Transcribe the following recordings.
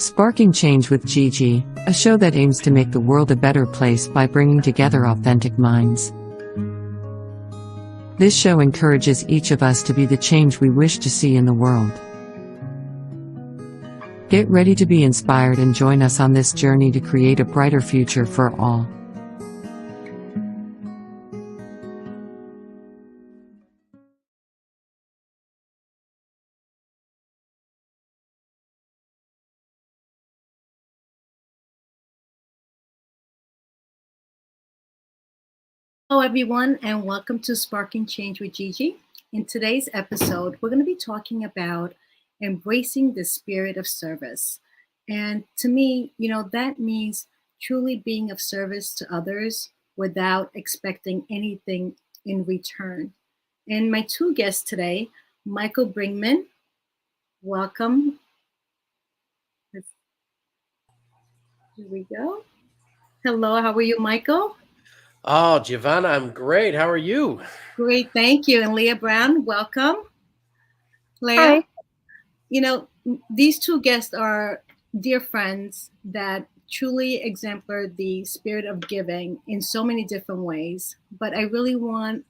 Sparking Change with Gigi, a show that aims to make the world a better place by bringing together authentic minds. This show encourages each of us to be the change we wish to see in the world. Get ready to be inspired and join us on this journey to create a brighter future for all. Hello everyone, and welcome to Sparking Change with Gigi. In today's episode, we're going to be talking about embracing the spirit of service. And to me, that means truly being of service to others without expecting anything in return. And my two guests today, Michael Brinkman, welcome. Here we go. Hello, how are you, Michael? Oh, Giovanna, I'm great. How are you? Great, thank you. And Leah Brown, welcome. Leah, Hi. These two guests are dear friends that truly exemplify the spirit of giving in so many different ways. But I really want,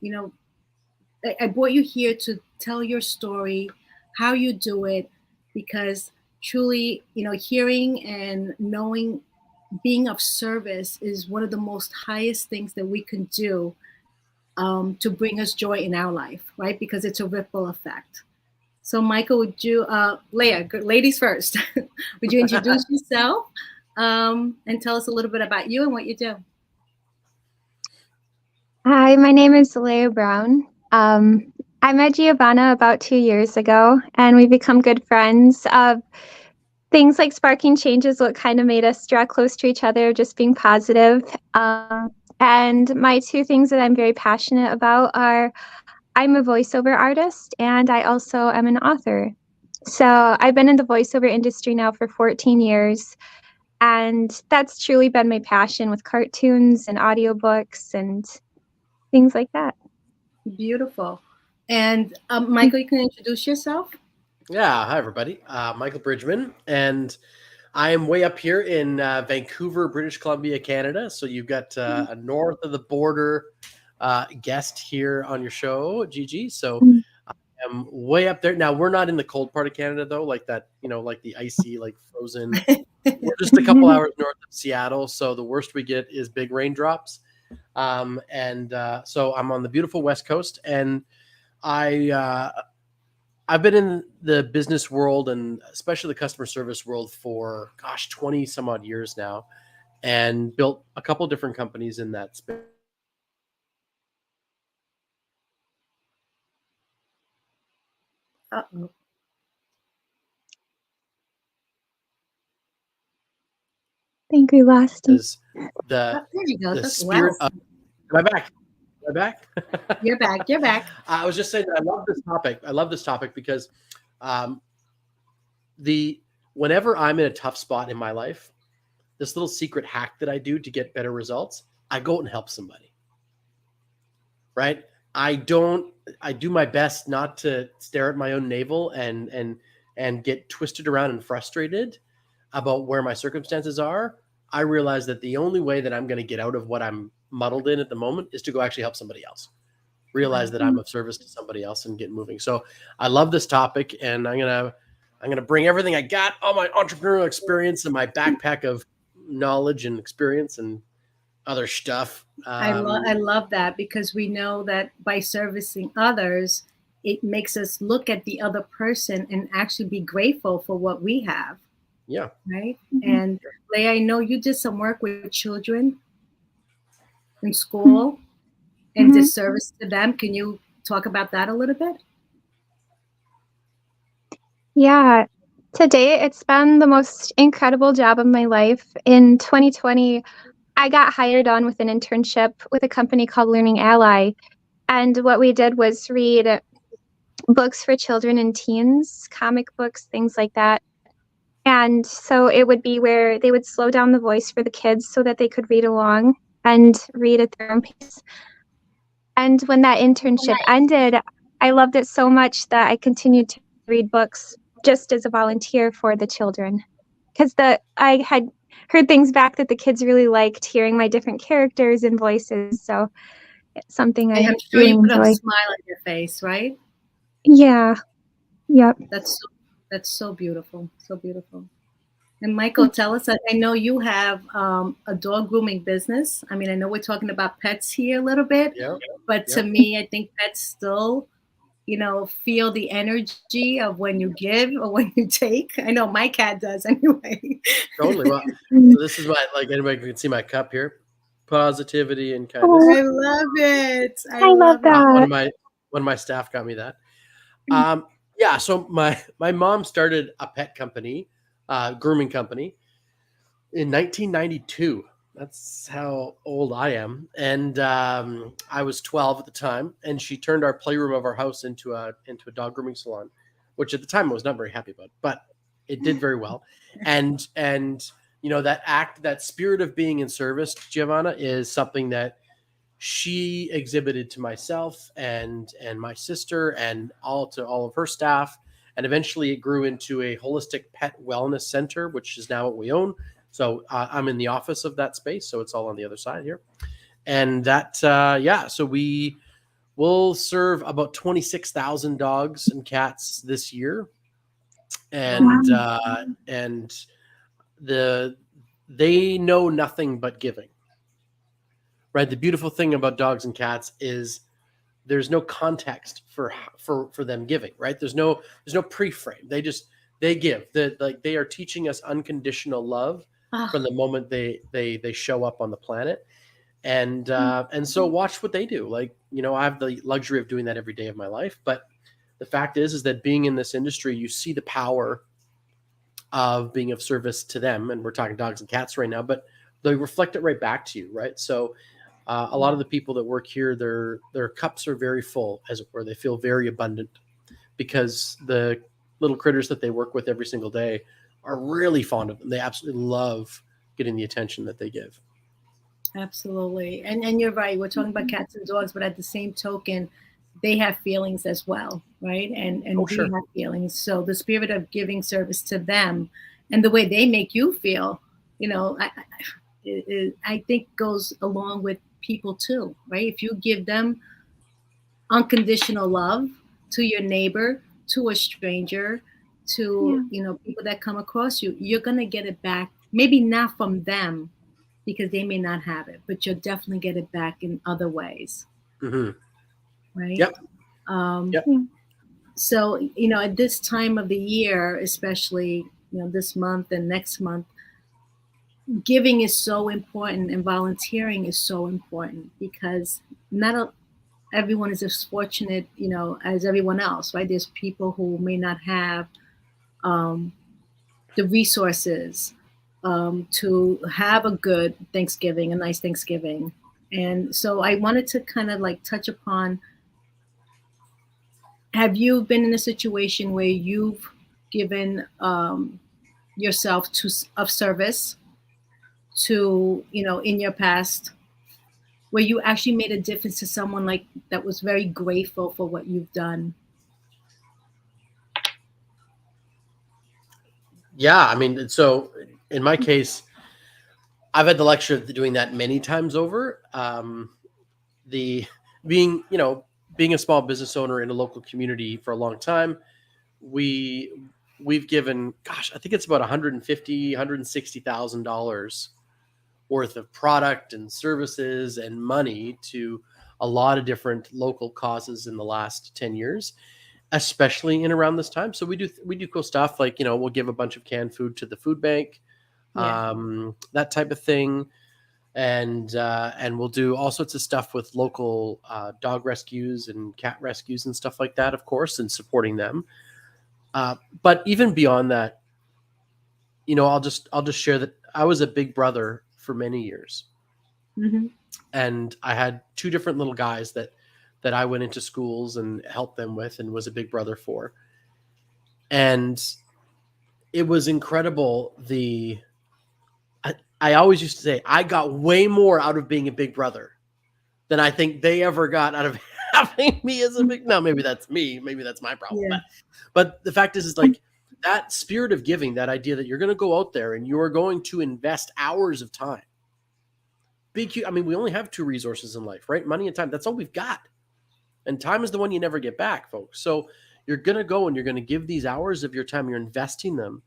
I brought you here to tell your story, how you do it, because truly, hearing and knowing being of service is one of the most highest things that we can do to bring us joy in our life, right? Because it's a ripple effect. So, Michael, would you, Leah, ladies first, would you introduce yourself and tell us a little bit about you and what you do? Hi, my name is Leah Brown. I met Giovanna about 2 years ago, and we've become good friends. Things like Sparking Change is what kind of made us draw close to each other, just being positive. And my two things that I'm very passionate about are I'm a voiceover artist, and I also am an author. So I've been in the voiceover industry now for 14 years, and that's truly been my passion with cartoons and audiobooks and things like that. Beautiful. And Michael, you can introduce yourself. Yeah, hi everybody. Michael Bridgman, and I am way up here in Vancouver, British Columbia, Canada. So you've got a north of the border guest here on your show, Gigi. So I'm way up there. Now we're not in the cold part of Canada though, like that, like the icy, like frozen. We're just a couple hours north of Seattle, so the worst we get is big raindrops. So I'm on the beautiful West Coast, and I've been in the business world and especially the customer service world for 20 some odd years now, and built a couple different companies in that space. Uh-oh. I think we lost him. There you go. The spirit of, am I back? Am I back? You're back. You're back. I was just saying that I love this topic because whenever I'm in a tough spot in my life, this little secret hack that I do to get better results, I go out and help somebody. Right? I do my best not to stare at my own navel and get twisted around and frustrated about where my circumstances are. I realize that the only way that I'm going to get out of what I'm muddled in at the moment is to go actually help somebody else. Realize that I'm of service to somebody else and get moving. So I love this topic, and I'm gonna bring everything I got, all my entrepreneurial experience and my backpack of knowledge and experience and other stuff. I love that, because we know that by servicing others, it makes us look at the other person and actually be grateful for what we have. Yeah. Right. And Leah, I know you did some work with children in school and did service to them. Can you talk about that a little bit? Yeah. Today, it's been the most incredible job of my life. In 2020, I got hired on with an internship with a company called Learning Ally. And what we did was read books for children and teens, comic books, things like that. And so it would be where they would slow down the voice for the kids so that they could read along and read at their own pace. And when that internship ended, I loved it so much that I continued to read books just as a volunteer for the children. because I had heard things back that the kids really liked hearing my different characters and voices. So it's something And I I'm sure really you put a enjoy. smile on your face, right? Yeah. Yep. That's so beautiful. So beautiful. And Michael, tell us, I know you have a dog grooming business. I mean, I know we're talking about pets here a little bit, Yeah. but to Yep. me, I think pets still, feel the energy of when you give or when you take. I know my cat does anyway. Totally. Well, Mm. so this is my, like, anybody can see my cup here. Positivity and kindness. Oh, I love it. I I love love it. One that. of my staff got me that. Yeah. So my mom started a pet company, grooming company, in 1992. That's how old I am. And I was 12 at the time, and she turned our playroom of our house into a dog grooming salon, which at the time I was not very happy about, but it did very well. And that spirit of being in service, Giovanna, is something that she exhibited to myself and my sister and all of her staff. And eventually it grew into a holistic pet wellness center, which is now what we own. So I'm in the office of that space, so it's all on the other side here. And that so we will serve about 26,000 dogs and cats this year. And they know nothing but giving. Right. The beautiful thing about dogs and cats is there's no context for them giving. Right. There's no pre-frame. They give. They are teaching us unconditional love from the moment they show up on the planet. And so watch what they do. Like, I have the luxury of doing that every day of my life. But the fact is that being in this industry, you see the power of being of service to them. And we're talking dogs and cats right now, but they reflect it right back to you. Right. So a lot of the people that work here, their cups are very full, as it were. They feel very abundant because the little critters that they work with every single day are really fond of them. They absolutely love getting the attention that they give. Absolutely. And you're right. We're talking about cats and dogs, but at the same token, they have feelings as well, right? And we Sure. have feelings. So the spirit of giving service to them and the way they make you feel, I think goes along with people too, right? If you give them unconditional love to your neighbor, to a stranger, to people that come across you, you're gonna get it back. Maybe not from them because they may not have it, but you'll definitely get it back in other ways. Mm-hmm. Right. Yep. Yep. So at this time of the year, especially this month and next month, giving is so important and volunteering is so important because not everyone is as fortunate, as everyone else, right? There's people who may not have the resources to have a good Thanksgiving, a nice Thanksgiving. And so I wanted to kind of like touch upon, have you been in a situation where you've given yourself of service to, in your past, where you actually made a difference to someone like that was very grateful for what you've done? Yeah, I mean, so in my case, I've had the luxury of doing that many times over. Being a small business owner in a local community for a long time, we've given, gosh, I think it's about $160,000 worth of product and services and money to a lot of different local causes in the last 10 years. Especially in around this time. So we do cool stuff like, we'll give a bunch of canned food to the food bank, that type of thing. And we'll do all sorts of stuff with local dog rescues and cat rescues and stuff like that, of course, and supporting them. But even beyond that, I'll just share that I was a big brother for many years. Mm-hmm. And I had two different little guys that I went into schools and helped them with and was a big brother for. And it was incredible. I always used to say, I got way more out of being a big brother than I think they ever got out of having me as a big, no, maybe that's me. Maybe that's my problem. Yeah. But the fact is like that spirit of giving, that idea that you're going to go out there and you're going to invest hours of time. I mean, we only have two resources in life, right? Money and time. That's all we've got. And time is the one you never get back, folks. So you're going to go and you're going to give these hours of your time. You're investing them.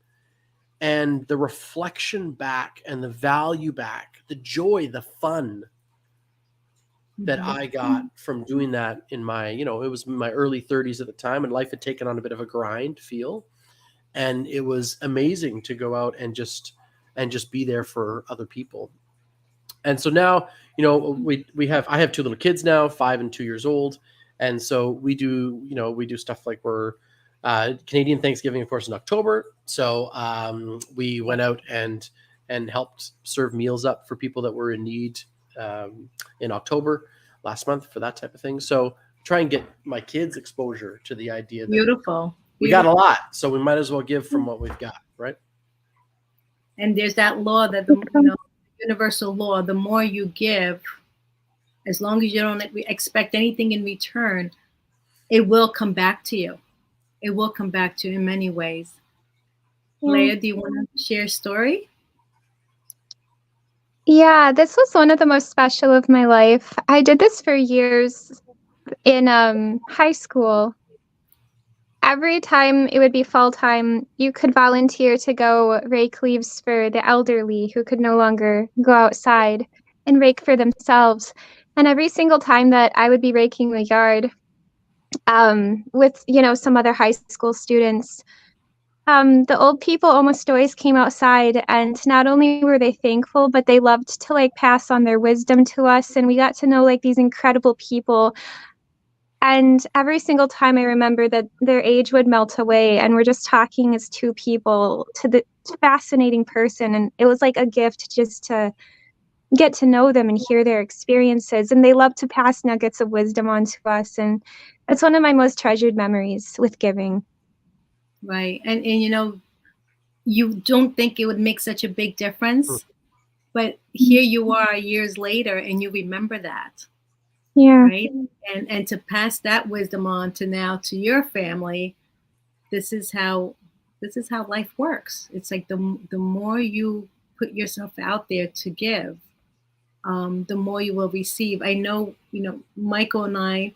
And the reflection back and the value back, the joy, the fun that I got from doing that in my, it was my early 30s at the time, and life had taken on a bit of a grind feel. And it was amazing to go out and just be there for other people. And so now, I have two little kids now, 5 and 2 years old. And so we do stuff like we're Canadian Thanksgiving, of course, in October. So we went out and helped serve meals up for people that were in need in October last month for that type of thing. So try and get my kids exposure to the idea that Beautiful. We got a lot, so we might as well give from what we've got, right? And there's that law that the universal law: the more you give, as long as you don't expect anything in return, it will come back to you. It will come back to you in many ways. Leah, do you want to share a story? Yeah, this was one of the most special of my life. I did this for years in high school. Every time it would be fall time, you could volunteer to go rake leaves for the elderly who could no longer go outside and rake for themselves. And every single time that I would be raking the yard with, some other high school students, the old people almost always came outside, and not only were they thankful, but they loved to pass on their wisdom to us. And we got to know these incredible people. And every single time I remember that their age would melt away and we're just talking as two people to the fascinating person. And it was like a gift just to get to know them and hear their experiences. And they love to pass nuggets of wisdom on to us. And it's one of my most treasured memories with giving. Right. And you don't think it would make such a big difference, but here you are years later and you remember that. Yeah. Right. And to pass that wisdom on to your family, this is how life works. It's like the more you put yourself out there to give, the more you will receive. I know, Michael and I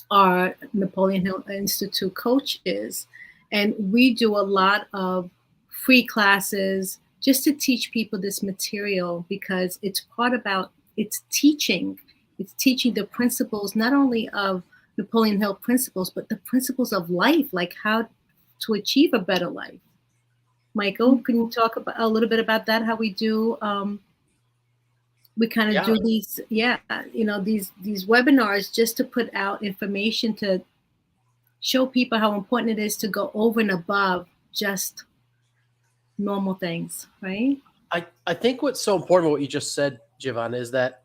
are Napoleon Hill Institute coaches, and we do a lot of free classes just to teach people this material, because it's teaching. It's teaching the principles, not only of Napoleon Hill principles, but the principles of life, like how to achieve a better life. Michael, can you talk a little bit about that? How we do, we kind of do these, these webinars just to put out information to show people how important it is to go over and above just normal things, right? I think what's so important, what you just said, Giovanna, is that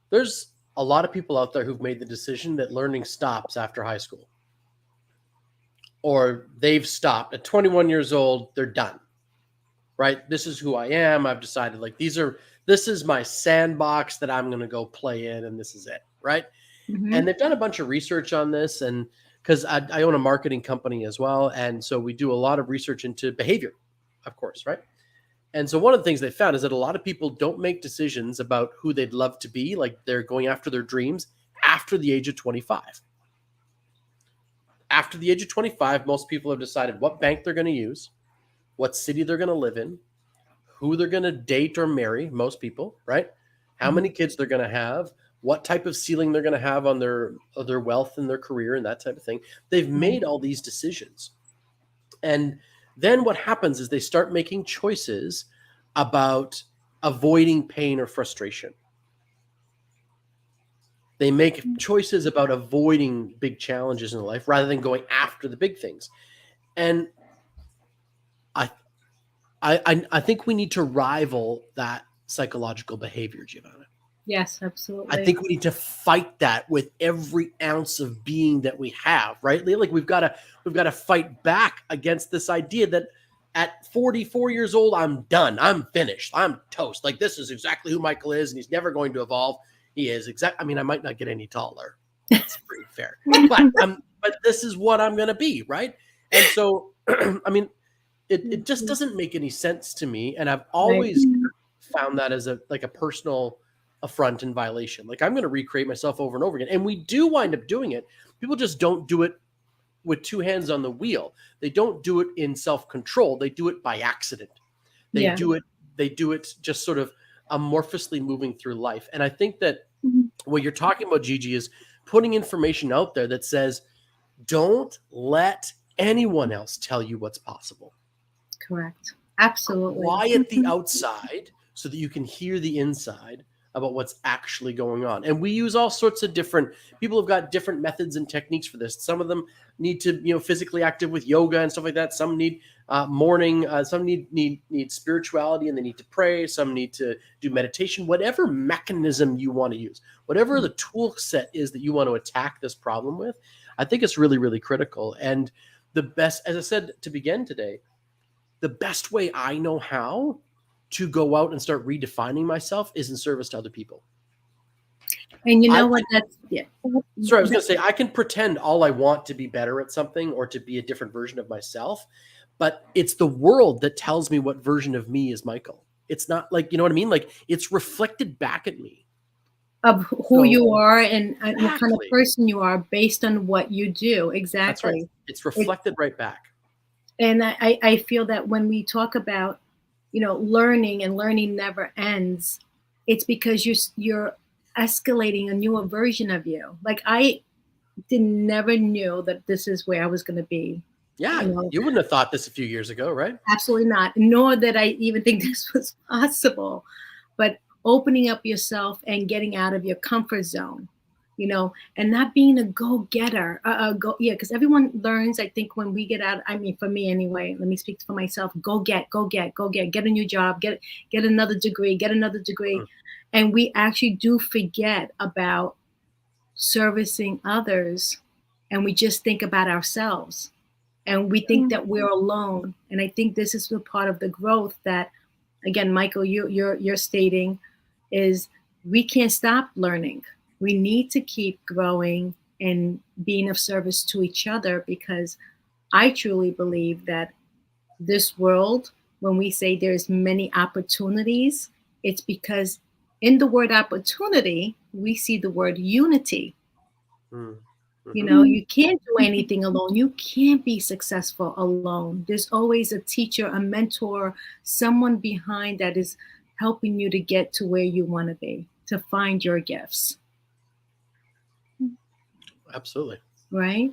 there's a lot of people out there who've made the decision that learning stops after high school, or they've stopped at 21 years old. They're done, right? This is who I am. I've decided this is my sandbox that I'm going to go play in, and this is it, right? Mm-hmm. And they've done a bunch of research on this, and because I own a marketing company as well, and so we do a lot of research into behavior, of course, right? And so one of the things they found is that a lot of people don't make decisions about who they'd love to be, like they're going after their dreams, after the age of 25. After the age of 25, most people have decided what bank they're going to use, what city they're going to live in, who they're going to date or marry, most people, right? How many kids they're going to have, what type of ceiling they're going to have on their wealth and their career and that type of thing. They've made all these decisions. And then what happens is they start making choices about avoiding pain or frustration. They make choices about avoiding big challenges in life rather than going after the big things. And I think we need to rival that psychological behavior, Giovanna. Yes, absolutely. I think we need to fight that with every ounce of being that we have, right? Like we've got to fight back against this idea that at 44 years old, I'm done. I'm finished. I'm toast. Like this is exactly who Michael is, and he's never going to evolve. He is I mean, I might not get any taller. That's pretty fair. But this is what I'm going to be, right? And so, I mean, it just doesn't make any sense to me. And I've always found that as a personal affront and violation. Like, I'm going to recreate myself over and over again. And we do wind up doing it. People just don't do it with two hands on the wheel. They don't do it in self-control. They do it by accident. They do it just sort of amorphously moving through life. And I think that what you're talking about, Gigi, is putting information out there that says, don't let anyone else tell you what's possible. Correct. Absolutely. Quiet the outside so that you can hear the inside about what's actually going on. And we use all sorts of different, people have got different methods and techniques for this. Some of them need to, physically active with yoga and stuff like that. Some need morning, some need spirituality and they need to pray. Some need to do meditation, whatever mechanism you want to use, whatever the tool set is that you want to attack this problem with. I think it's really, really critical. And the best, as I said to begin today, the best way I know how to go out and start redefining myself is in service to other people. And you know what? That's Sorry, I was going to say, I can pretend all I want to be better at something or to be a different version of myself, but it's the world that tells me what version of me is Michael. It's not like, you know what I mean? Like, it's reflected back at me. Of who you are and what kind of person you are based on what you do. Exactly. That's right. It's reflected right back. And I feel that when we talk about, learning and learning never ends, it's because you're escalating a newer version of you. Like, I never knew that this is where I was going to be. Yeah, you wouldn't have thought this a few years ago, right? Absolutely not. Nor that I even think this was possible. But opening up yourself and getting out of your comfort zone, and not being a go-getter. Because everyone learns, I think, when we get out, I mean, for me anyway, let me speak for myself, go get, get a new job, get another degree, And we actually do forget about servicing others, and we just think about ourselves. And we think that we're alone. And I think this is the part of the growth that, again, Michael, you're stating, is we can't stop learning. We need to keep growing and being of service to each other, because I truly believe that this world, when we say there's many opportunities, it's because in the word opportunity, we see the word unity. You can't do anything alone. You can't be successful alone. There's always a teacher, a mentor, someone behind that is helping you to get to where you want to be, to find your gifts. Absolutely. Right.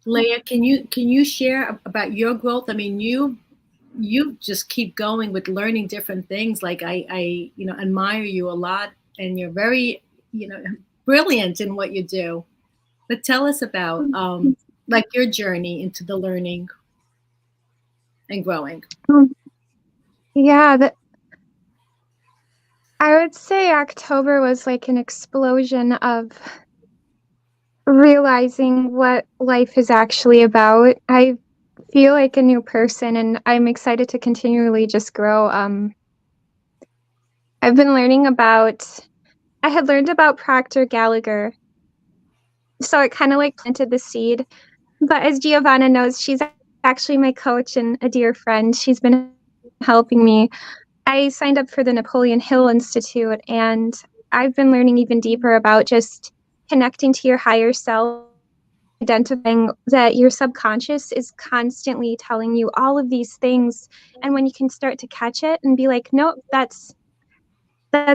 Leah, can you share about your growth? I mean, you just keep going with learning different things. Like I admire you a lot, and you're very, brilliant in what you do. But tell us about like your journey into the learning and growing. I would say October was like an explosion of realizing what life is actually about. I feel like a new person, and I'm excited to continually just grow. I've been learning I had learned about Proctor Gallagher, so it kind of like planted the seed. But as Giovanna knows, she's actually my coach and a dear friend. She's been helping me. I signed up for the Napoleon Hill Institute, and I've been learning even deeper about just connecting to your higher self, identifying that your subconscious is constantly telling you all of these things. And when you can start to catch it and be like, nope, that's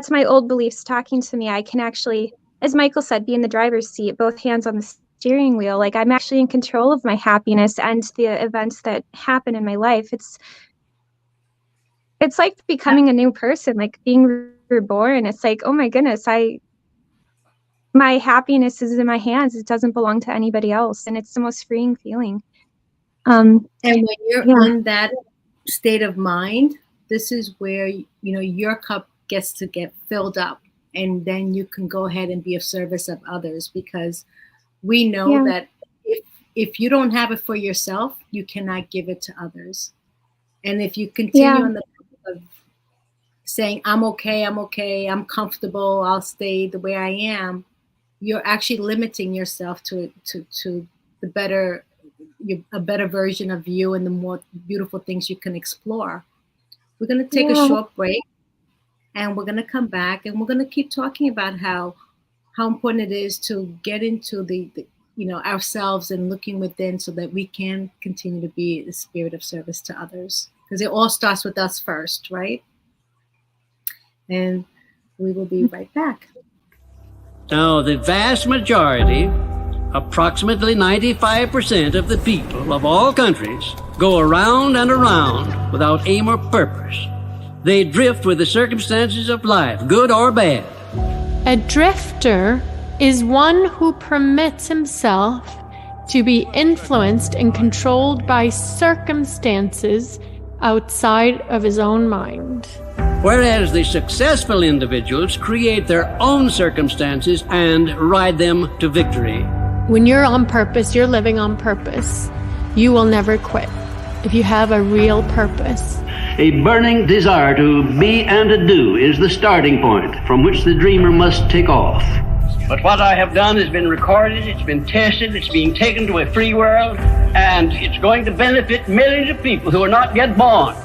my old beliefs talking to me. I can actually, as Michael said, be in the driver's seat, both hands on the steering wheel. Like, I'm actually in control of my happiness and the events that happen in my life. It's like becoming a new person, like being reborn. It's like, oh my goodness, my happiness is in my hands. It doesn't belong to anybody else. And it's the most freeing feeling. And when you're in that state of mind, this is where, your cup gets to get filled up, and then you can go ahead and be of service of others, because we know that if you don't have it for yourself, you cannot give it to others. And if you continue on the path of saying, I'm okay, I'm comfortable, I'll stay the way I am, you're actually limiting yourself to the better, a better version of you and the more beautiful things you can explore. We're going to take a short break, and we're going to come back, and we're going to keep talking about how important it is to get into the ourselves and looking within, so that we can continue to be the spirit of service to others, because it all starts with us first, right? And we will be right back. Now, the vast majority, approximately 95% of the people of all countries, go around and around without aim or purpose. They drift with the circumstances of life, good or bad. A drifter is one who permits himself to be influenced and controlled by circumstances outside of his own mind. Whereas the successful individuals create their own circumstances and ride them to victory. When you're on purpose, you're living on purpose. You will never quit if you have a real purpose. A burning desire to be and to do is the starting point from which the dreamer must take off. But what I have done has been recorded, it's been tested, it's being taken to a free world, and it's going to benefit millions of people who are not yet born.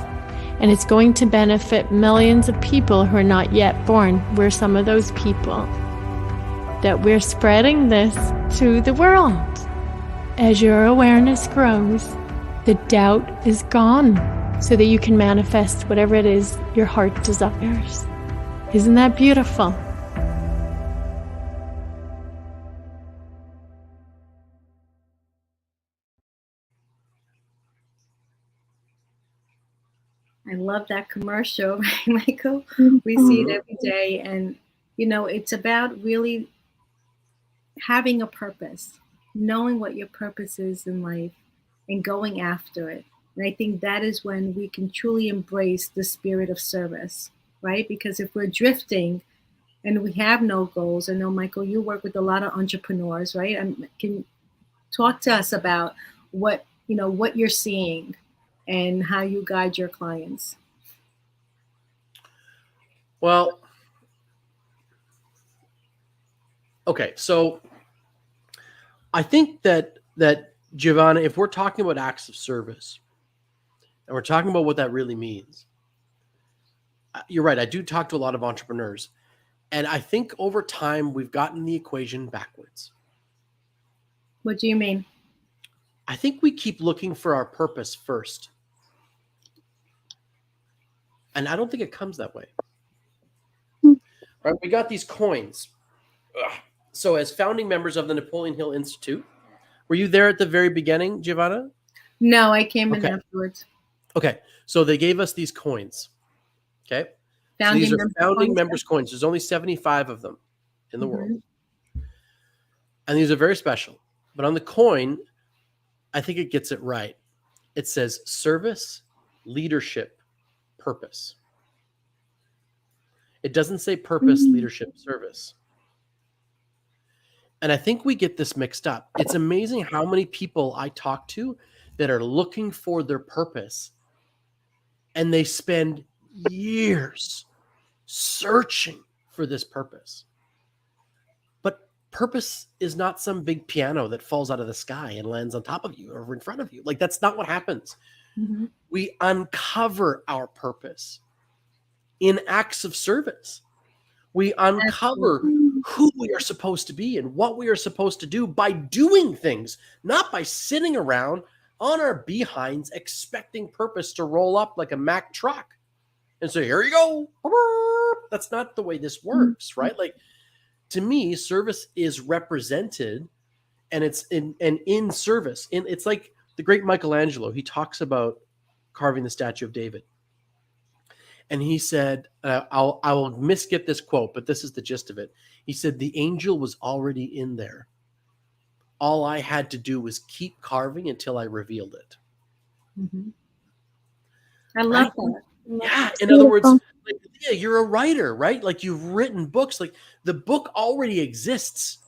And it's going to benefit millions of people who are not yet born. We're some of those people. That we're spreading this to the world. As your awareness grows, the doubt is gone, so that you can manifest whatever it is your heart desires. Isn't that beautiful? I love that commercial, right, Michael? We see it every day. And, it's about really having a purpose, knowing what your purpose is in life and going after it. And I think that is when we can truly embrace the spirit of service, right? Because if we're drifting and we have no goals, I know, Michael, you work with a lot of entrepreneurs, right? Can talk to us about what you're seeing and how you guide your clients. Well, okay, so I think that Giovanna, if we're talking about acts of service, and we're talking about what that really means, you're right. I do talk to a lot of entrepreneurs, and I think over time we've gotten the equation backwards. What do you mean? I think we keep looking for our purpose first. And I don't think it comes that way. Right? We got these coins. Ugh. So as founding members of the Napoleon Hill Institute, were you there at the very beginning, Giovanna? No, I came in afterwards. Okay. So they gave us these coins. Okay. So these are founding members coins. There's only 75 of them in the world. And these are very special. But on the coin, I think it gets it right. It says service, leadership, purpose. It doesn't say purpose, leadership, service. And I think we get this mixed up. It's amazing how many people I talk to that are looking for their purpose, and they spend years searching for this purpose. But purpose is not some big piano that falls out of the sky and lands on top of you or in front of you. Like, that's not what happens. Mm-hmm. We uncover our purpose in acts of service. We uncover who we are supposed to be and what we are supposed to do by doing things, not by sitting around on our behinds expecting purpose to roll up like a Mack truck and say, here you go. That's not the way this works, right? Like, to me, service is represented, and it's in service. It's like the great Michelangelo. He talks about carving the statue of David. And he said, I will misskip this quote, but this is the gist of it. He said, the angel was already in there. All I had to do was keep carving until I revealed it. Mm-hmm. I love that. Yeah. In other words, like, yeah, you're a writer, right? Like, you've written books. Like, the book already exists.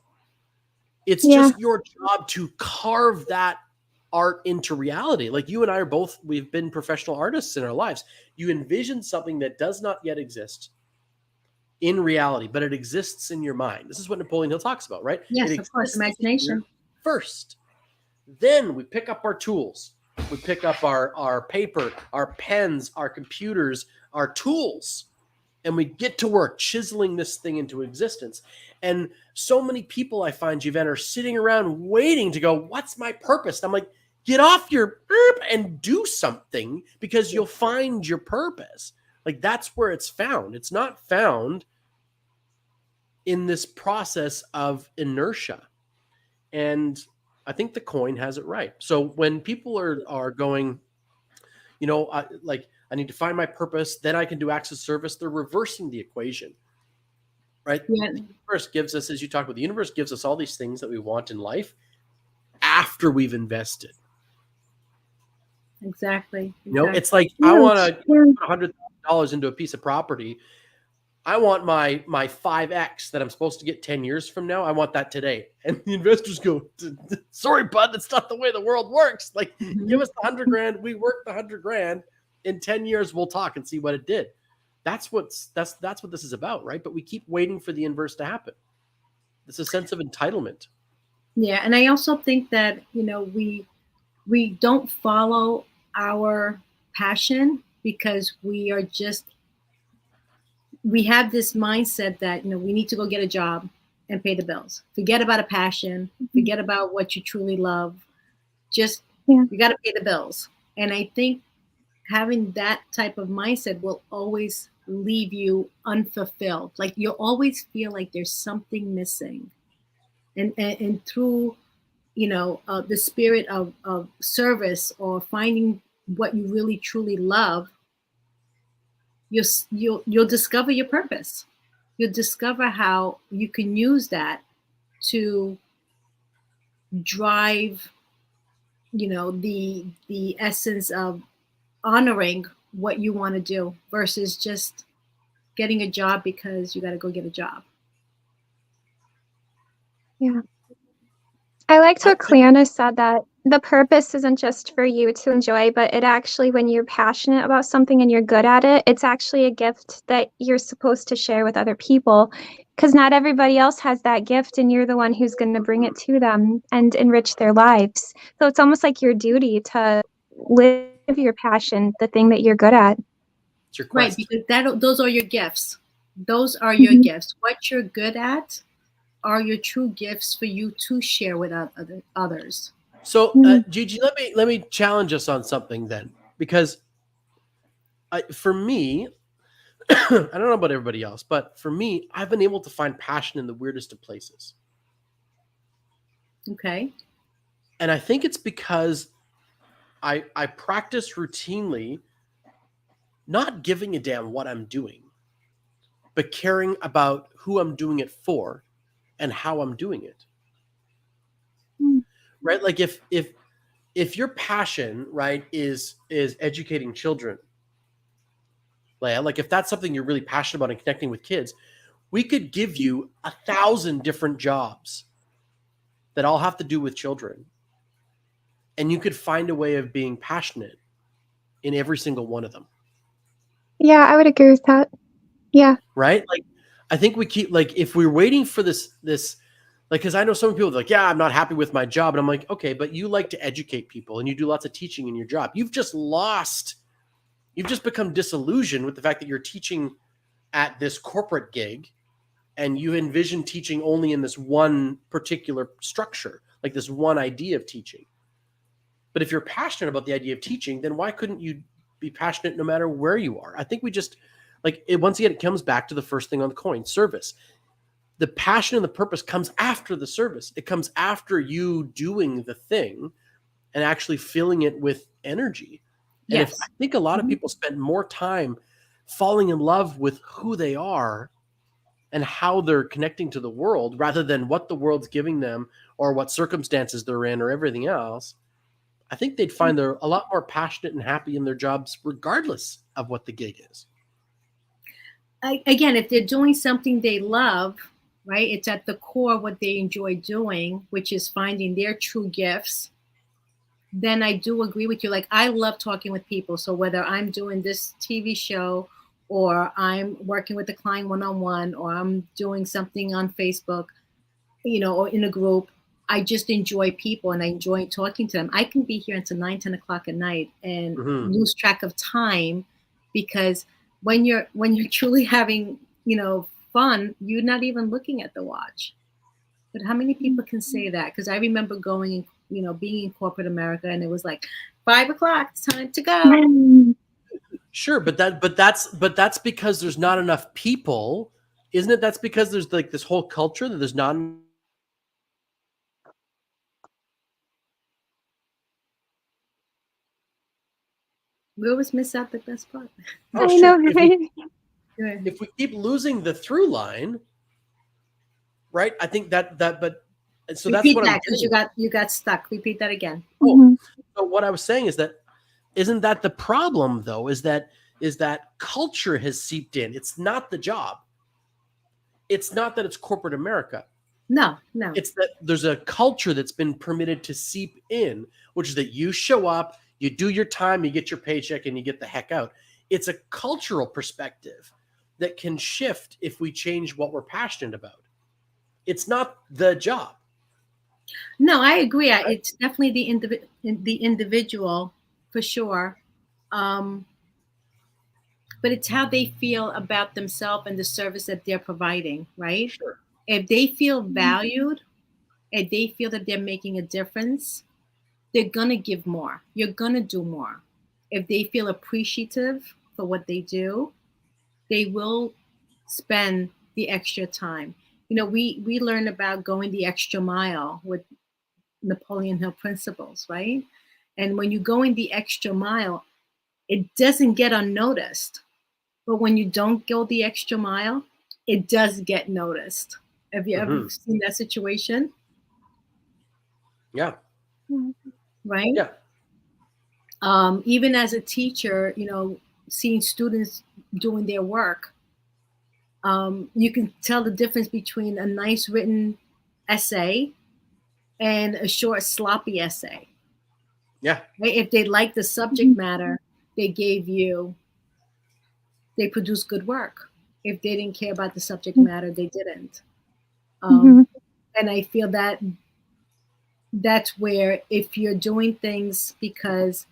It's just your job to carve that art into reality. Like, you and I we've been professional artists in our lives. You envision something that does not yet exist in reality, but it exists in your mind. This is what Napoleon Hill talks about, right? Yes, of course, imagination. First. Then we pick up our tools. We pick up our paper, our pens, our computers, our tools, and we get to work chiseling this thing into existence. And so many people, I find, Jiven, are sitting around waiting to go, what's my purpose? And I'm like, get off your and do something, because you'll find your purpose. Like, that's where it's found. It's not found in this process of inertia. And I think the coin has it right. So when people are going, you know, I need to find my purpose, then I can do acts of service, they're reversing the equation, right? Yeah. The universe gives us, as you talk about, the universe gives us all these things that we want in life after we've invested. Exactly. You know, it's like, I want to put $100,000 into a piece of property. I want my 5X that I'm supposed to get 10 years from now. I want that today. And the investors go, sorry, bud, that's not the way the world works. Like, give us the $100,000. We work the $100,000. In 10 years, we'll talk and see what it did. That's what this is about, right? But we keep waiting for the inverse to happen. It's a sense of entitlement. Yeah. And I also think that, you know, we don't follow our passion because we have this mindset that, you know, we need to go get a job and pay the bills. Forget about a passion. Forget about what you truly love. Just, you got to pay the bills. And I think having that type of mindset will always leave you unfulfilled. Like, you'll always feel like there's something missing. And through, you know, the spirit of service or finding what you really truly love, you'll discover your purpose. You'll discover how you can use that to drive, you know, the essence of honoring what you want to do versus just getting a job because you got to go get a job. Yeah. I liked what Cleanna said, that the purpose isn't just for you to enjoy, but it actually, when you're passionate about something and you're good at it, it's actually a gift that you're supposed to share with other people, because not everybody else has that gift, and you're the one who's going to bring it to them and enrich their lives. So it's almost like your duty to live your passion, the thing that you're good at. It's your quest. Right, because those are your gifts. Those are your gifts. What you're good at are your true gifts for you to share with others. So, Gigi, let me challenge us on something then, because for me, I don't know about everybody else, but for me, I've been able to find passion in the weirdest of places. Okay. And I think it's because I practice routinely not giving a damn what I'm doing, but caring about who I'm doing it for and how I'm doing it. Right? Like, if your passion, right, is educating children, Leah, like, if that's something you're really passionate about and connecting with kids, we could give you 1,000 different jobs that all have to do with children. And you could find a way of being passionate in every single one of them. Yeah, I would agree with that. Yeah. Right? Like, I think we keep, like, if we're waiting for this, like, because I know some people are like, yeah, I'm not happy with my job. And I'm like, okay, but you like to educate people and you do lots of teaching in your job. You've just become disillusioned with the fact that you're teaching at this corporate gig and you envision teaching only in this one particular structure, like this one idea of teaching. But if you're passionate about the idea of teaching, then why couldn't you be passionate no matter where you are? I think we just, like, once again, it comes back to the first thing on the coin, service. The passion and the purpose comes after the service. It comes after you doing the thing and actually filling it with energy. And Yes. I think a lot of people spend more time falling in love with who they are and how they're connecting to the world rather than what the world's giving them or what circumstances they're in or everything else. I think they'd find they're a lot more passionate and happy in their jobs regardless of what the gig is. Again, if they're doing something they love, right, it's at the core of what they enjoy doing, which is finding their true gifts, then I do agree with you. Like, I love talking with people. So whether I'm doing this TV show or I'm working with a client one-on-one or I'm doing something on Facebook, you know, or in a group, I just enjoy people and I enjoy talking to them. I can be here until 9, 10 o'clock at night and lose track of time, because when you're truly having, fun, you're not even looking at the watch. But how many people can say that? Because I remember going, being in corporate America, and it was like 5 o'clock, it's time to go. Sure, but that's because there's not enough people, isn't it? That's because there's like this whole culture that there's not. We always miss out the best part. Oh, I know, sure. right? If we keep losing the through line, right? I think but so that's Repeat what that, because you got stuck. Repeat that again. Oh, so what I was saying is that isn't that the problem though? Is that culture has seeped in. It's not the job. It's not that it's corporate America. No. It's that there's a culture that's been permitted to seep in, which is that you show up, you do your time, you get your paycheck, and you get the heck out. It's a cultural perspective that can shift if we change what we're passionate about. It's not the job. No, I agree. It's definitely the individual, for sure. But it's how they feel about themselves and the service that they're providing, right? Sure. If they feel valued, if they feel that they're making a difference, they're going to give more. You're going to do more. If they feel appreciative for what they do, they will spend the extra time. We learn about going the extra mile with Napoleon Hill principles, right? And when you go in the extra mile, it doesn't get unnoticed. But when you don't go the extra mile, it does get noticed. Have you ever seen that situation? Yeah. Right? Yeah. Even as a teacher, seeing students doing their work, you can tell the difference between a nice written essay and a short, sloppy essay. Yeah. Right? If they like the subject matter, they produced good work. If they didn't care about the subject matter, they didn't. And I feel that that's where, if you're doing things because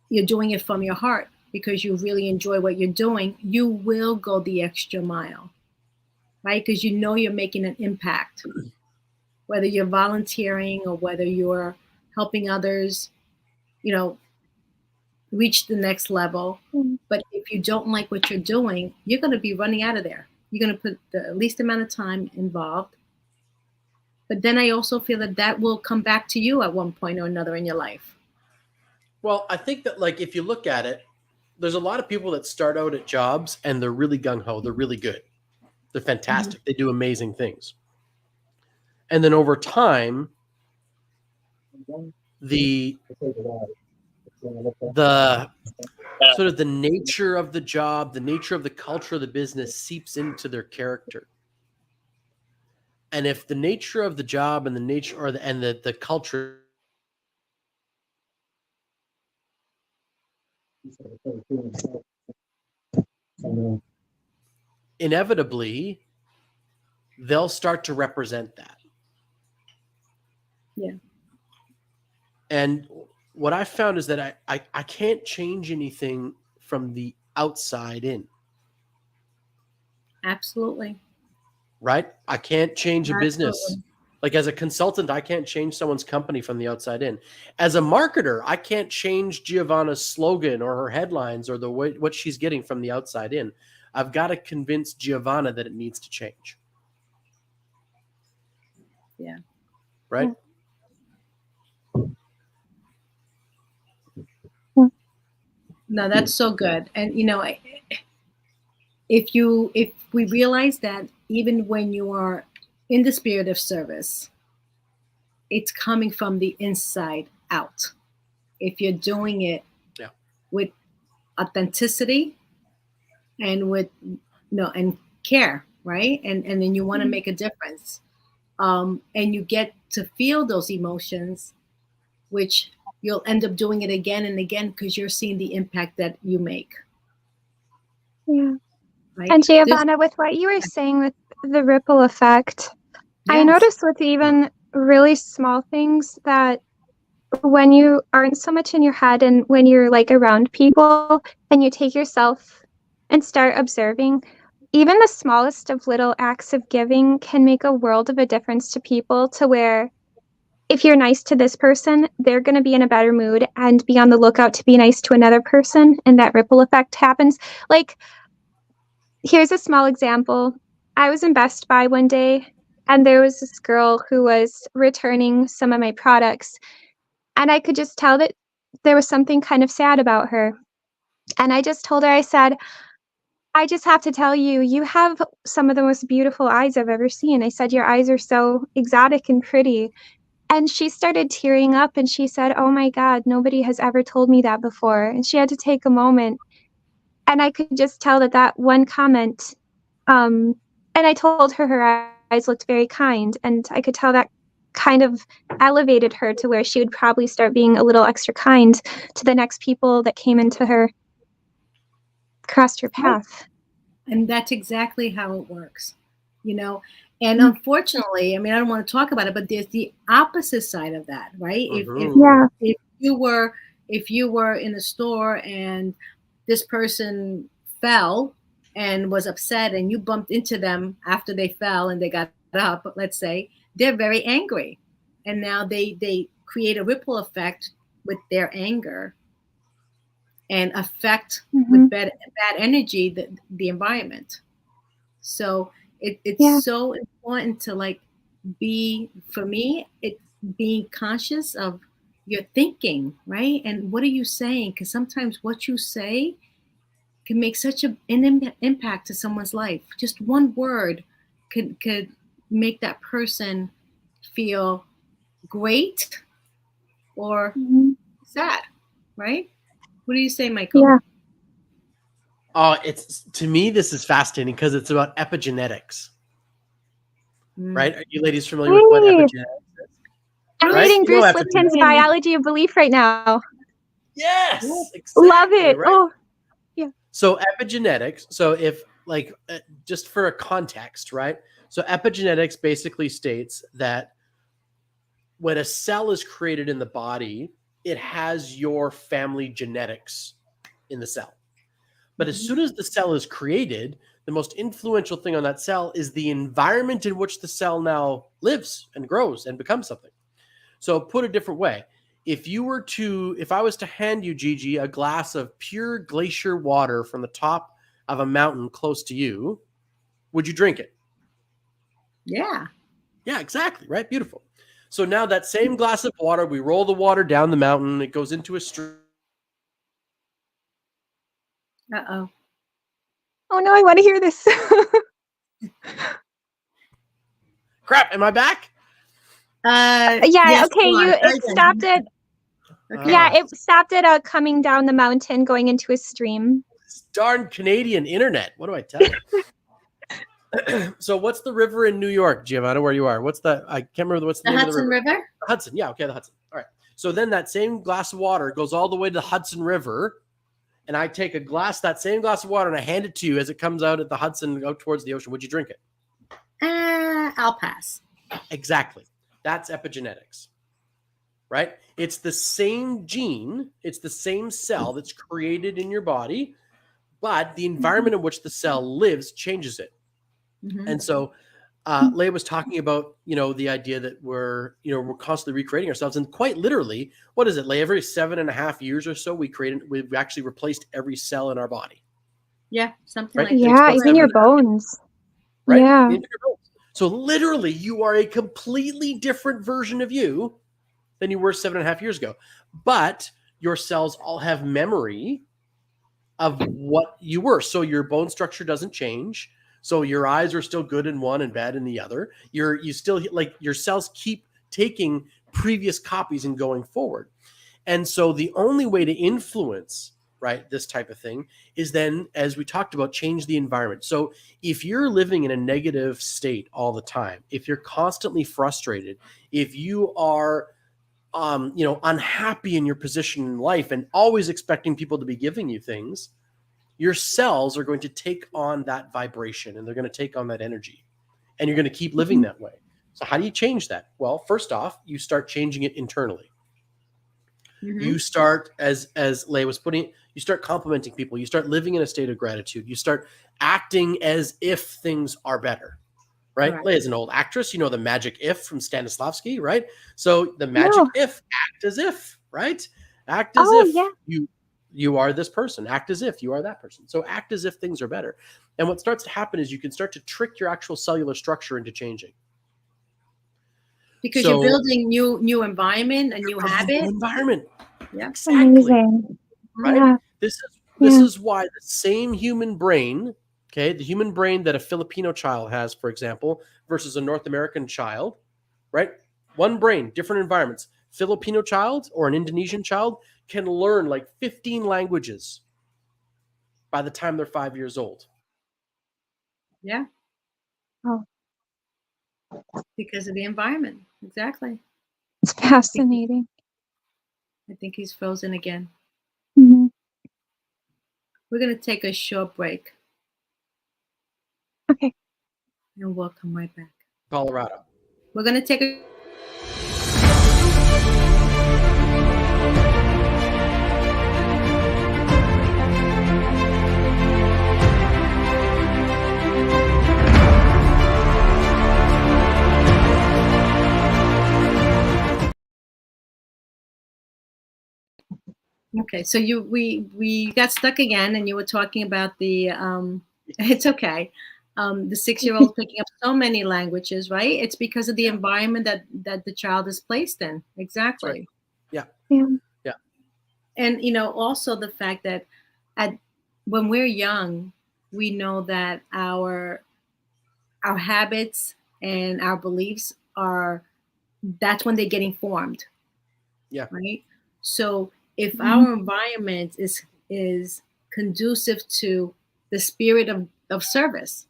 you're doing it from your heart, because you really enjoy what you're doing, you will go the extra mile, right? Because you're making an impact, whether you're volunteering or whether you're helping others, reach the next level. But if you don't like what you're doing, you're going to be running out of there. You're going to put the least amount of time involved. But then I also feel that will come back to you at one point or another in your life. Well, I think that, like, if you look at it, there's a lot of people that start out at jobs and they're really gung-ho. They're really good. They're fantastic. They do amazing things. And then over time, the sort of the nature of the job, the nature of the culture of the business seeps into their character. And if the nature of the job and the nature and the culture inevitably, they'll start to represent that. Yeah. And what I found is that I can't change anything from the outside in. Absolutely. Right? I can't change a business. Like, as a consultant, I can't change someone's company from the outside in. As a marketer, I can't change Giovanna's slogan or her headlines or what she's getting from the outside in. I've got to convince Giovanna that it needs to change. Yeah. Right? No, that's so good. And if we realize that even when you are in the spirit of service, it's coming from the inside out. If you're doing it with authenticity and with and care, right? And then you want to make a difference. And you get to feel those emotions, which you'll end up doing it again and again because you're seeing the impact that you make. Yeah. Right? And Giovanna, with what you were saying with the ripple effect, I notice with even really small things that when you aren't so much in your head and when you're like around people and you take yourself and start observing, even the smallest of little acts of giving can make a world of a difference to people, to where if you're nice to this person, they're going to be in a better mood and be on the lookout to be nice to another person. And that ripple effect happens. Like, here's a small example. I was in Best Buy one day and there was this girl who was returning some of my products. And I could just tell that there was something kind of sad about her. And I just told her, I said, I just have to tell you, you have some of the most beautiful eyes I've ever seen. I said, your eyes are so exotic and pretty. And she started tearing up and she said, oh my God, nobody has ever told me that before. And she had to take a moment. And I could just tell that that one comment, and I told her her eyes looked very kind. And I could tell that kind of elevated her to where she would probably start being a little extra kind to the next people that came into her, crossed her path. And that's exactly how it works, you know. And unfortunately, I mean, I don't want to talk about it, but there's the opposite side of that, right? If you were in a store and this person fell and was upset and you bumped into them after they fell and they got up, let's say, they're very angry. And now they create a ripple effect with their anger and affect with bad energy the environment. So it's so important to like for me, it's being conscious of your thinking, right? And what are you saying? Because sometimes what you say can make such an impact to someone's life. Just one word could make that person feel great or sad, right? What do you say, Michael? Yeah. Oh, to me, this is fascinating because it's about epigenetics. Right? Are you ladies familiar with what epigenetics is? I'm reading Bruce Lipton's Biology of Belief right now. Yes, exactly, love it. Right? Oh, yeah. So epigenetics. So if like just for a context, right? So epigenetics basically states that when a cell is created in the body, it has your family genetics in the cell. But as soon as the cell is created, the most influential thing on that cell is the environment in which the cell now lives and grows and becomes something. So put a different way, if I was to hand you, Gigi, a glass of pure glacier water from the top of a mountain close to you, would you drink it? Yeah. Yeah, exactly. Right. Beautiful. So now that same glass of water, we roll the water down the mountain. It goes into a stream. Uh-oh. Oh no, I want to hear this. Crap, am I back? Yeah, yes, okay, it stopped it. Okay. Yeah, it stopped it coming down the mountain, going into a stream. Darn Canadian internet. What do I tell you? So what's the river in New York, Giovanna, where you are? I can't remember what's the name Hudson of the river. River? Hudson, yeah, okay, the Hudson. All right. So then that same glass of water goes all the way to the Hudson River, and I take that same glass of water, and I hand it to you as it comes out at the Hudson out towards the ocean. Would you drink it? I'll pass. Exactly. That's epigenetics, right? It's the same gene. It's the same cell that's created in your body, but the environment in which the cell lives changes it. And so Leah was talking about, the idea that we're constantly recreating ourselves, and quite literally, what is it, Leah? Every 7.5 years or so, we've actually replaced every cell in our body. Yeah, something right? like that. Yeah, even your bones. Right? Yeah. Even your bones. So literally, you are a completely different version of you than you were 7.5 years ago. But your cells all have memory of what you were. So your bone structure doesn't change. So your eyes are still good in one and bad in the other. Your cells keep taking previous copies and going forward. And so the only way to influence, right, this type of thing is then, as we talked about, change the environment. So if you're living in a negative state all the time, if you're constantly frustrated, if you are unhappy in your position in life and always expecting people to be giving you things, your cells are going to take on that vibration and they're going to take on that energy, and you're going to keep living that way. So how do you change that? Well, first off, you start changing it internally. You start, as Leigh was putting it, you start complimenting people. You start living in a state of gratitude. You start acting as if things are better, right? Right. Leigh is an old actress. You know the magic if from Stanislavski, right? So the magic No. if, act as if, right? Act as Oh, if yeah. you are this person. Act as if you are that person. So act as if things are better. And what starts to happen is you can start to trick your actual cellular structure into changing. Because So- you're building new environment, a new habit. Environment. Yeah. Exactly. Amazing. Right? Yeah. This Yeah. is why the same human brain, okay, the human brain that a Filipino child has, for example, versus a North American child, right? One brain, different environments. Filipino child or an Indonesian child can learn like 15 languages by the time they're 5 years old. Yeah. Oh, Because of the environment. Exactly. it's fascinating. I think he's frozen again. Hmm. We're going to take a short break Okay. and we'll come right back. Colorado. We're going to take a Okay, so we got stuck again, and you were talking about the it's okay, the 6-year-old picking up so many languages, right? It's because of the environment that the child is placed in. Exactly. Right. Yeah. Yeah. Yeah. And also the fact that when we're young, we know that our habits and our beliefs that's when they're getting formed. Yeah. Right. So if our environment is conducive to the spirit of service,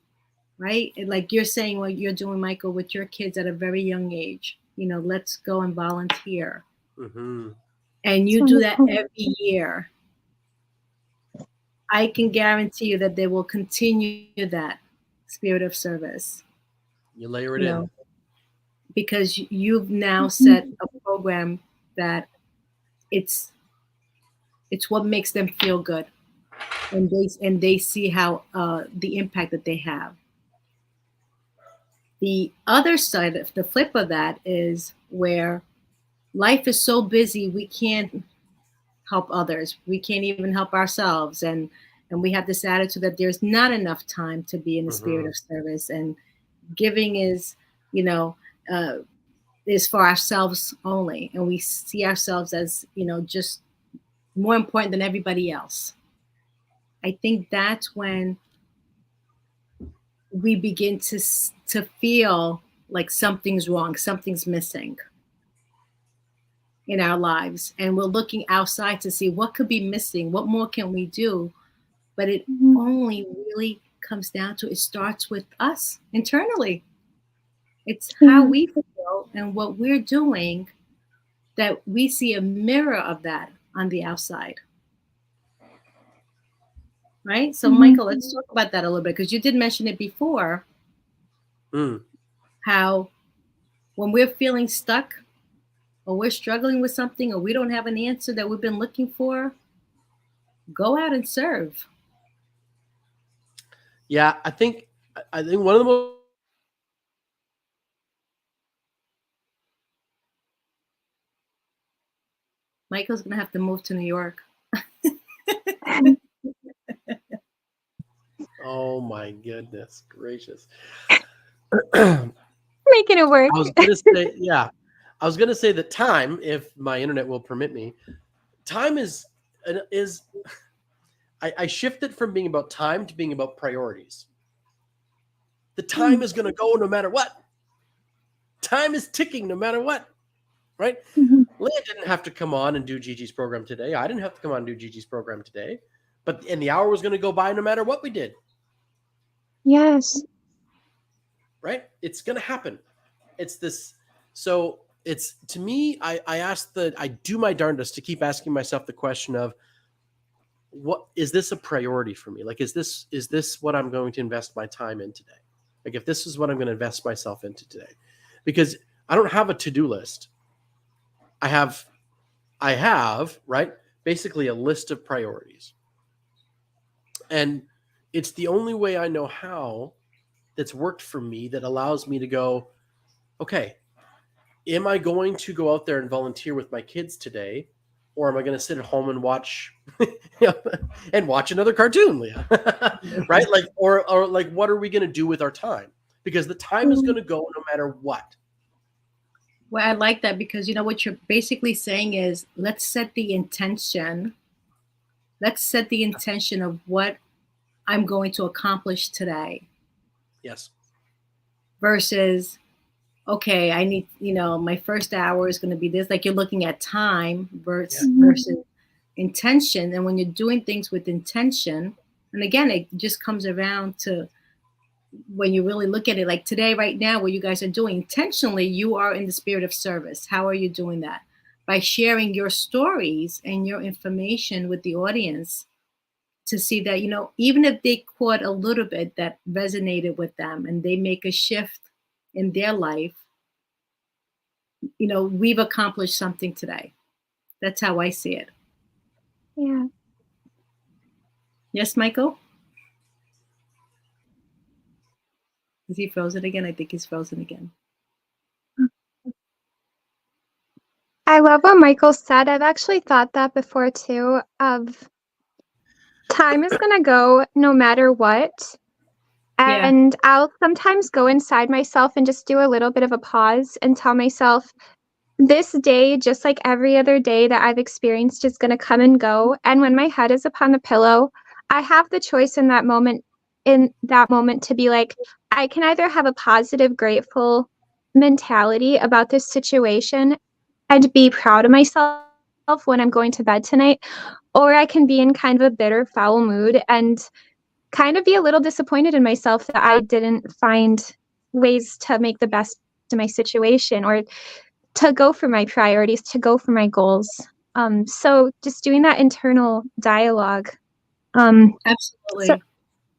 right? And like you're saying what you're doing, Michael, with your kids at a very young age, let's go and volunteer. Mm-hmm. And you That's do that wonderful. every year. I can guarantee you that they will continue that spirit of service. You layer it You in. know, because you've now Mhm. set a program that it's what makes them feel good, and they see how the impact that they have. The other side of the flip of that is where life is so busy we can't help others, we can't even help ourselves, and we have this attitude that there's not enough time to be in the spirit of service, and giving is uh, is for ourselves only, and we see ourselves as just more important than everybody else. I think that's when we begin to feel like something's wrong, something's missing in our lives, and we're looking outside to see what could be missing, what more can we do. But it Mhm. only really comes down to, it starts with us internally. It's Yeah. how we feel and what we're doing, that we see a mirror of that on the outside. Right? So, Mhm. Michael, let's talk about that a little bit, because you did mention it before, Mm. how when we're feeling stuck, or we're struggling with something, or we don't have an answer that we've been looking for, go out and serve. Yeah, I think one of the most Michael's going to have to move to New York. oh my goodness gracious. Making it work. I was gonna say, yeah. I was gonna say that time, if my internet will permit me, time is I shift it from being about time to being about priorities. The time is gonna go no matter what. Time is ticking no matter what. Right? Mhm. Leah didn't have to come on and do Gigi's program today. I didn't have to come on and do Gigi's program today. And the hour was gonna go by no matter what we did. Yes. Right? It's gonna happen. It's this. So it's, to me, I do my darndest to keep asking myself the question of, what is this a priority for me? Like, is this what I'm going to invest my time in today? Like, if this is what I'm going to invest myself into today, Because I don't have a to-do list. I have, right, basically a list of priorities. And it's the only way I know how that's worked for me that allows me to go, okay, am I going to go out there and volunteer with my kids today? Or am I going to sit at home and watch another cartoon, Leah? Right? Like, or like, what are we going to do with our time? Because the time is going to go no matter what. Well, I like that, because you know what you're basically saying is, let's set the intention. Let's set the intention of what I'm going to accomplish today. Yes. Versus, okay, I need, my first hour is going to be this. Like, you're looking at time versus intention. And when you're doing things with intention, and again, it just comes around to when you really look at it, like today, right now, what you guys are doing intentionally, you are in the spirit of service. How are you doing that? By sharing your stories and your information with the audience, to see that, even if they caught a little bit that resonated with them and they make a shift in their life, we've accomplished something today. That's how I see it. Yeah. Yes, Michael? Is he frozen again? I think he's frozen again. I love what Michael said. I've actually thought that before too, of time is going to go no matter what. And I'll sometimes go inside myself and just do a little bit of a pause and tell myself, this day, just like every other day that I've experienced, is going to come and go. And when my head is upon the pillow, I have the choice in that moment to be like, I can either have a positive, grateful mentality about this situation and be proud of myself when I'm going to bed tonight, or I can be in kind of a bitter, foul mood and kind of be a little disappointed in myself that I didn't find ways to make the best of my situation, or to go for my priorities, to go for my goals. So just doing that internal dialogue. Absolutely. So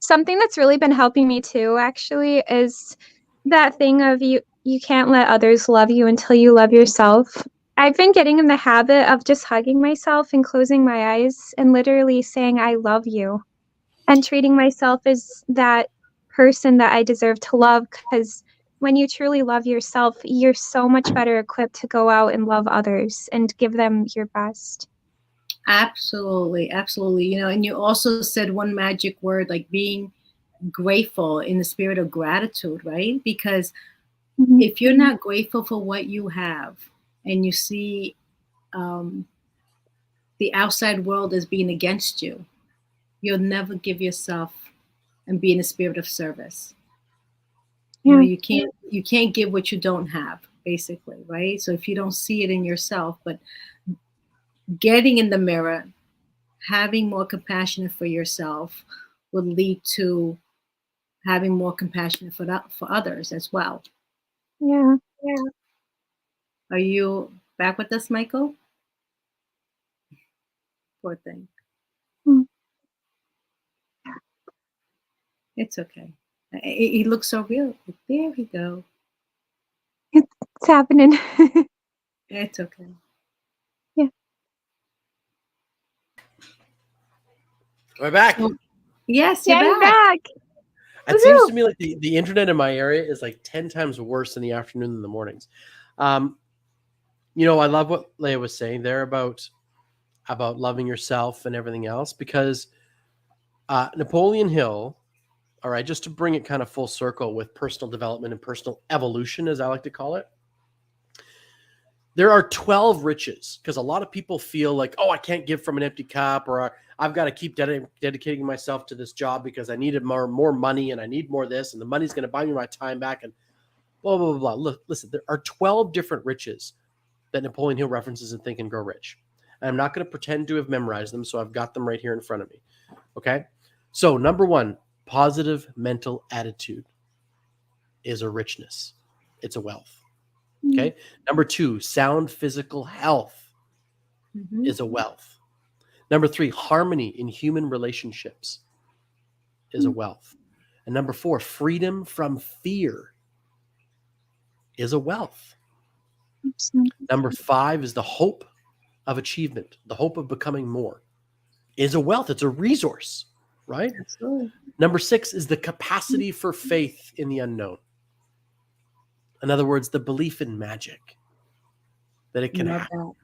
something that's really been helping me too, actually, is that thing of you can't let others love you until you love yourself. I've been getting in the habit of just hugging myself and closing my eyes and literally saying, I love you, and treating myself as that person that I deserve to love, because when you truly love yourself, you're so much better equipped to go out and love others and give them your best. Absolutely. Absolutely. And you also said one magic word, like being grateful, in the spirit of gratitude, right? Because if you're not grateful for what you have, and you see the outside world as being against you, you'll never give yourself and be in the spirit of service. You can't give what you don't have, basically, right? So if you don't see it in yourself, but getting in the mirror, having more compassion for yourself will lead to having more compassion for others as well. Yeah. Are you back with us, Michael? Poor thing. It's okay. He looks so real. There we go. It's happening. It's okay. Yeah. We're back. Yes, you're You're back. It seems to me like the internet in my area is like 10 times worse in the afternoon than the mornings. I love what Leah was saying there about loving yourself and everything else, because Napoleon Hill, all right, just to bring it kind of full circle with personal development and personal evolution, as I like to call it, there are 12 riches, because a lot of people feel like, oh, I can't give from an empty cup, or I've got to keep dedicating myself to this job because I needed more money and I need more of this, and the money's going to buy me my time back, and blah, blah, blah, blah. Look, listen, there are 12 different riches that Napoleon Hill references in Think and Grow Rich. And I'm not going to pretend to have memorized them, so I've got them right here in front of me. Okay? So number 1, positive mental attitude is a richness. It's a wealth. Okay. Number 2, sound physical health is a wealth. Number 3, harmony in human relationships is a wealth. And number 4, freedom from fear is a wealth. Absolutely. Number 5 is the hope of achievement, the hope of becoming more, is a wealth. It's a resource, right? Absolutely. Number 6 is the capacity for faith in the unknown. In other words, the belief in magic that it can Love happen, that.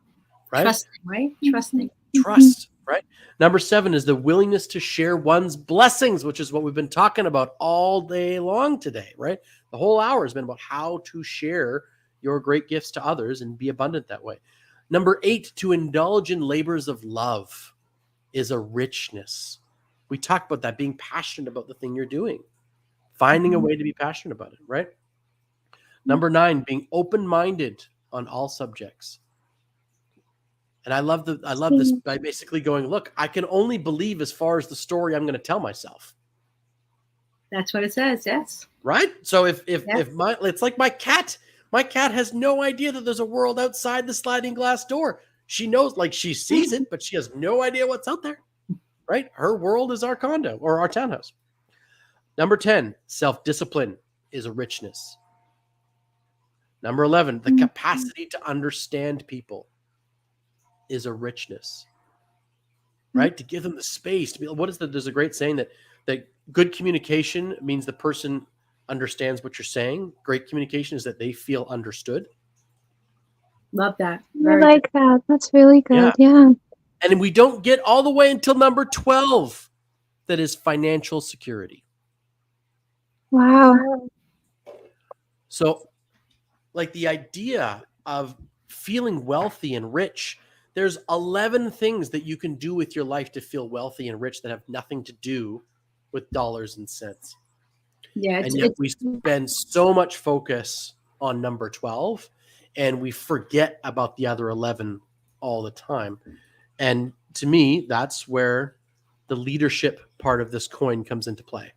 right? Trusting, right? Trusting. Trust, right? Number 7 is the willingness to share one's blessings, which is what we've been talking about all day long today, right? The whole hour has been about how to share your great gifts to others and be abundant that way. Number 8, to indulge in labors of love is a richness. We talked about that, being passionate about the thing you're doing, finding a way to be passionate about it, right? Number 9, being open-minded on all subjects. And I love this by basically going, look, I can only believe as far as the story I'm going to tell myself. That's what it says. Yes. Right? So if it's like my cat has no idea that there's a world outside the sliding glass door. She knows, like, she sees it, but she has no idea what's out there. Right? Her world is our condo or our townhouse. Number 10, self-discipline is a richness. Number 11, the capacity to understand people is a richness, right? To give them the space to be, there's a great saying that good communication means the person understands what you're saying. Great communication is that they feel understood. Love that. I like that. That's really good. Yeah. And we don't get all the way until number 12, that is financial security. Wow. So, like, the idea of feeling wealthy and rich, there's 11 things that you can do with your life to feel wealthy and rich that have nothing to do with dollars and cents. Yeah. And yet we spend so much focus on number 12 and we forget about the other 11 all the time. And to me, that's where the leadership part of this coin comes into play.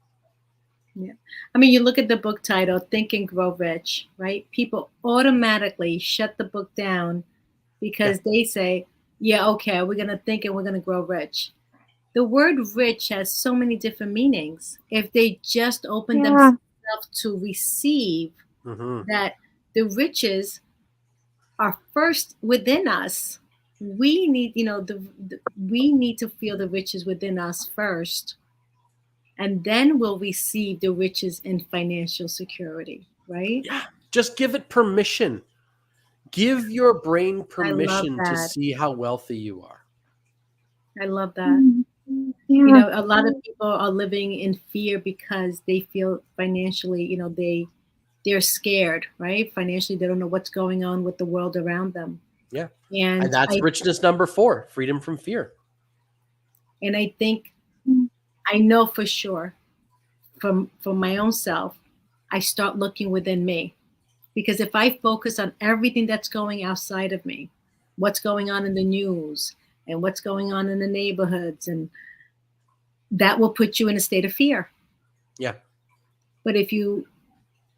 Yeah. I mean, you look at the book title, Think and Grow Rich, right? People automatically shut the book down because they say, yeah, okay, we're going to think and we're going to grow rich. The word rich has so many different meanings. If they just open themselves to receive that the riches are first within us, we need, we need to feel the riches within us first. And then we'll receive the riches in financial security, right? Yeah. Just give it permission. Give your brain permission to see how wealthy you are. I love that. Yeah. A lot of people are living in fear because they feel financially, they're scared, right? Financially, they don't know what's going on with the world around them. Yeah. And that's richness number 4, freedom from fear. And I think, I know for sure from my own self, I start looking within me. Because if I focus on everything that's going outside of me, what's going on in the news and what's going on in the neighborhoods, and that will put you in a state of fear. Yeah. But if you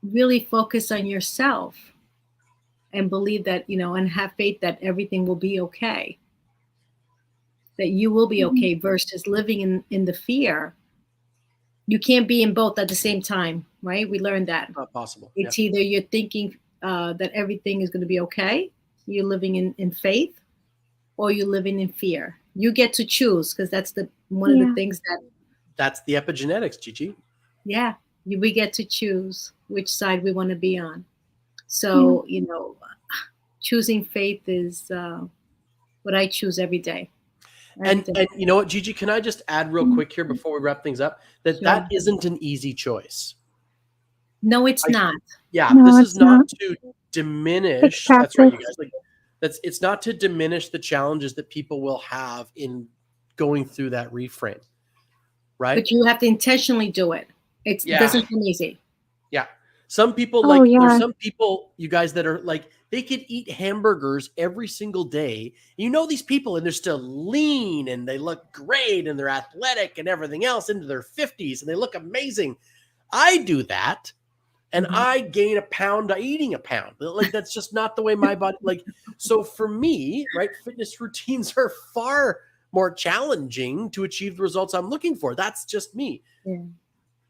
really focus on yourself and believe that, and have faith that everything will be okay, that you will be okay, versus living in the fear. You can't be in both at the same time, right? We learned that. Not possible. It's either you're thinking that everything is going to be okay, you're living in faith, or you're living in fear. You get to choose, because that's one of the things that's the epigenetics, Gigi. Yeah, we get to choose which side we want to be on. So, choosing faith is what I choose every day. And you know what, Gigi, can I just add real quick here before we wrap things up, that isn't an easy choice. No, it's not. Yeah, no, this is not to diminish. That's right, you guys. It's not to diminish the challenges that people will have in going through that reframe, right? But you have to intentionally do it. It doesn't come easy. Yeah. Some people there's some people, you guys, that are like, they could eat hamburgers every single day. These people, and they're still lean and they look great and they're athletic and everything else into their 50s and they look amazing. I do that and I gain a pound eating a pound. Like, that's just not the way my body, so for me, right, fitness routines are far more challenging to achieve the results I'm looking for. That's just me. Yeah.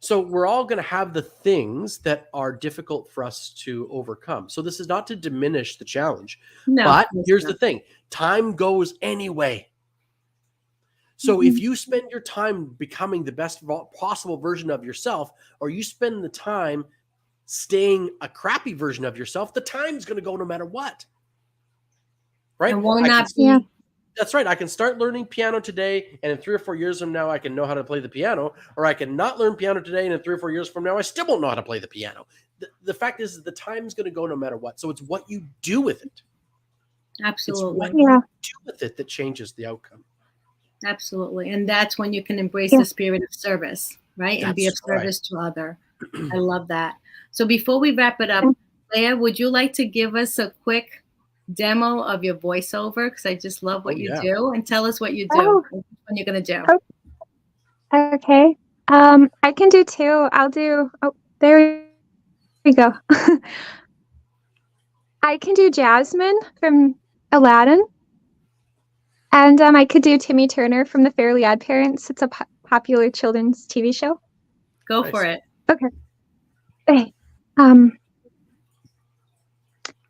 So we're all going to have the things that are difficult for us to overcome. So this is not to diminish the challenge, No, but it's here's not. the thing. Time goes anyway. So if you spend your time becoming the best possible version of yourself, or you spend the time staying a crappy version of yourself, the time's going to go no matter what. Right? And why I not can- be That's right. I can start learning piano today, and in 3 or 4 years from now, I can know how to play the piano. Or I can not learn piano today, and in 3 or 4 years from now, I still won't know how to play the piano. The fact is, the time's going to go no matter what. So it's what you do with it. absolutely. It's what you do with it that changes the outcome. Absolutely. And that's when you can embrace Yeah. the spirit of service, right? And be of That's right. service to other. I love that. So before we wrap it up, Leah, would you like to give us a quick demo of your voiceover? Because I just love what you do. And tell us what you do and what you're going to do. Okay. I can do two. I'll do, there we go. I can do Jasmine from Aladdin. And I could do Timmy Turner from The Fairly Odd Parents. It's a popular children's TV show. Go for it. Okay.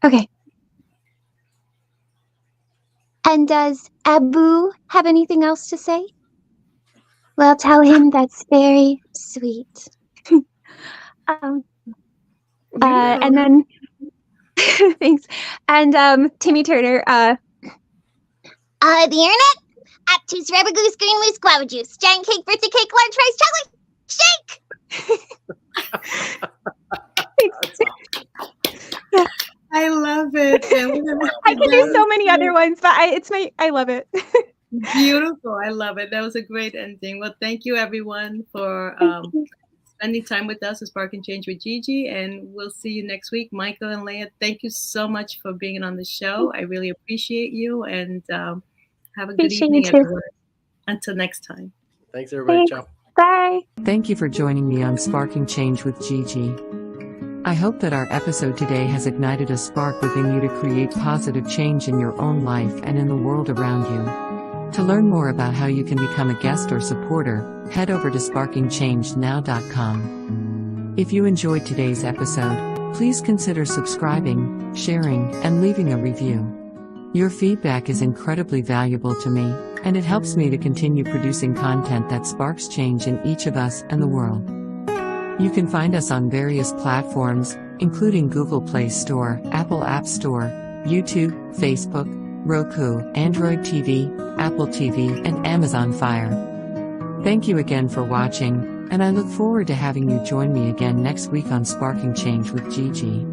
Okay. And does Abu have anything else to say? Well, tell him that's very sweet. And then, thanks. And Timmy Turner. The internet? Aptus, rubber goose, green moose, guava juice, giant cake, birthday cake, large rice, chocolate shake. I love it. I can do so many other ones, but I love it. Beautiful. I love it. That was a great ending. Well, thank you everyone for spending time with us at Spark and Change with Gigi, and we'll see you next week. Michael and Leah, thank you so much for being on the show. I really appreciate you, and have a good Appreciate evening, you too. everyone. Until next time. Thanks, everybody. Ciao. Bye. Thank you for joining me on Sparking Change with Gigi. I hope that our episode today has ignited a spark within you to create positive change in your own life and in the world around you. To learn more about how you can become a guest or supporter, head over to sparkingchangenow.com. If you enjoyed today's episode, please consider subscribing, sharing, and leaving a review. Your feedback is incredibly valuable to me, and it helps me to continue producing content that sparks change in each of us and the world. You can find us on various platforms, including Google Play Store, Apple App Store, YouTube, Facebook, Roku, Android TV, Apple TV, and Amazon Fire. Thank you again for watching, and I look forward to having you join me again next week on Sparking Change with Gigi.